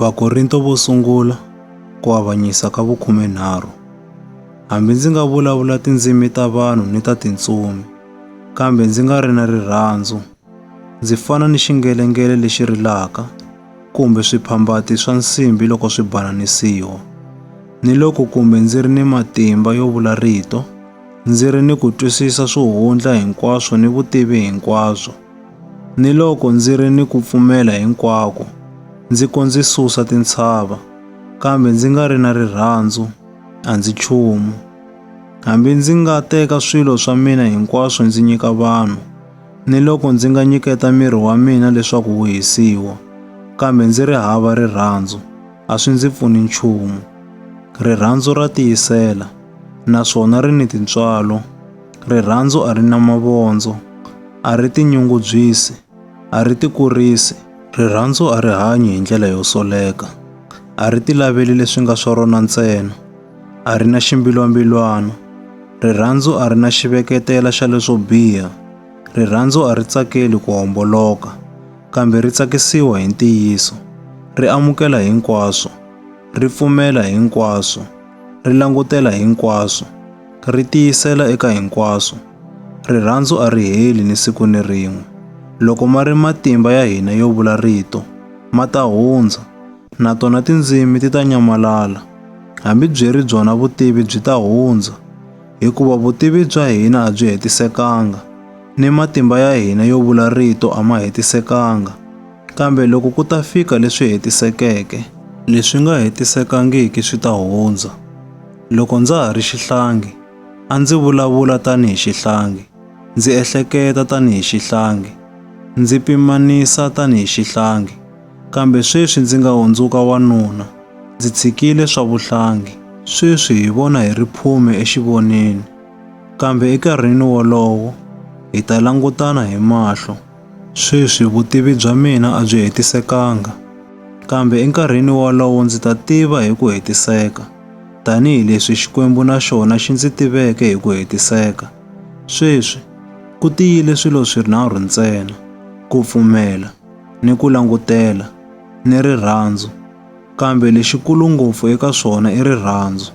Vakorinto vo sungula ku avanyisa ka vu-13. Hambi ndzi nga vulavula tindzimi ta vanhu ni ta tintsumi, kambe ndzi nga ri na rirhandzu, ndzi fana ni xingelengele lexi rilaka, kumbe swiphambati swa nsimbi loko swi bananisiwa. Ni loko kumbe ndzi ri ni matimba yo vula rito, ndzi ri ni ku twisisa swihundla hinkwaswo ni vutivi hinkwabyo, ni loko ndzi ri ni ku pfumela hinkwako, ndzi susa tintshava, kambe ndzi nga ri na rirhandzu, a ndzi nchumu. Hambi ndzi nga teka swilo swa mina hinkwaswo ndzi nyika vanhu, ni loko ndzi nga nyiketa miri wa mina leswaku wu hisiwa, kambe ndzi ri hava rirhandzu, a swi ndzi pfuni nchumu. Rirhandzu ra tiyisela, naswona ri ni tintswalo. Rirhandzu a ri na mavondzo, a ri tinyungubyisi, a ri tikurisi. Rirhandzu a ri hanyi hi ndlela yo soleka, a ri tilaveli leswi nga swa rona ntsena, a ri na ximbilwambilwana. Rirhandzu a ri na xiveketela xa leswo biha. Rirhandzu a ri tsakeli ku homboloka, kambe ri tsakisiwa hi ntiyiso. Ri amukela hinkwaswo, ri pfumela hinkwaswo, ri langutela hinkwaswo, ri tiyisela eka hinkwaswo. Rirhandzu a ri heli ni siku ni rin'we. Loko ma ri matimba ya hina yo vula rito, ma ta hundza, na tona tindzimi ti ta nyamalala. Hambi byi ri byona vutivi byi ta hundza, hikuva vutivi bya hina a byi hetisekanga, ni matimba ya hina yo vula rito a ma hetisekanga. Kambe loko ku ta fika leswi hetisekeke, leswi nga hetisekangiki swi ta hundza. Loko ndza ha ri xihlangi, a ndzi vulavula tanihi xihlangi, ndzi ehleketa tanihi xihlangi, ndzi pimanisa tanihi xihlangi. Kambe sweswi ndzi nga hundzuka wanuna, ndzi tshikile swa vuhlangi. Sweswi hi vona hi ri phume exivoneni, kambe enkarhini wolowo hi ta langutana hi mahlo. Sweswi vutivi bya mina a byi hetisekanga, kambe enkarhini wolowo ndzi ta tiva hi ku hetiseka, tanihileswi Xikwembu na xona xi ndzi tiveke hi ku hetiseka. Sweswi ku tiyile swilo swinharhu ntsena: ku pfumela, ni ku langutela, ni rirhandzu. Kambe lexikulu ngopfu eka swona i rirhandzu.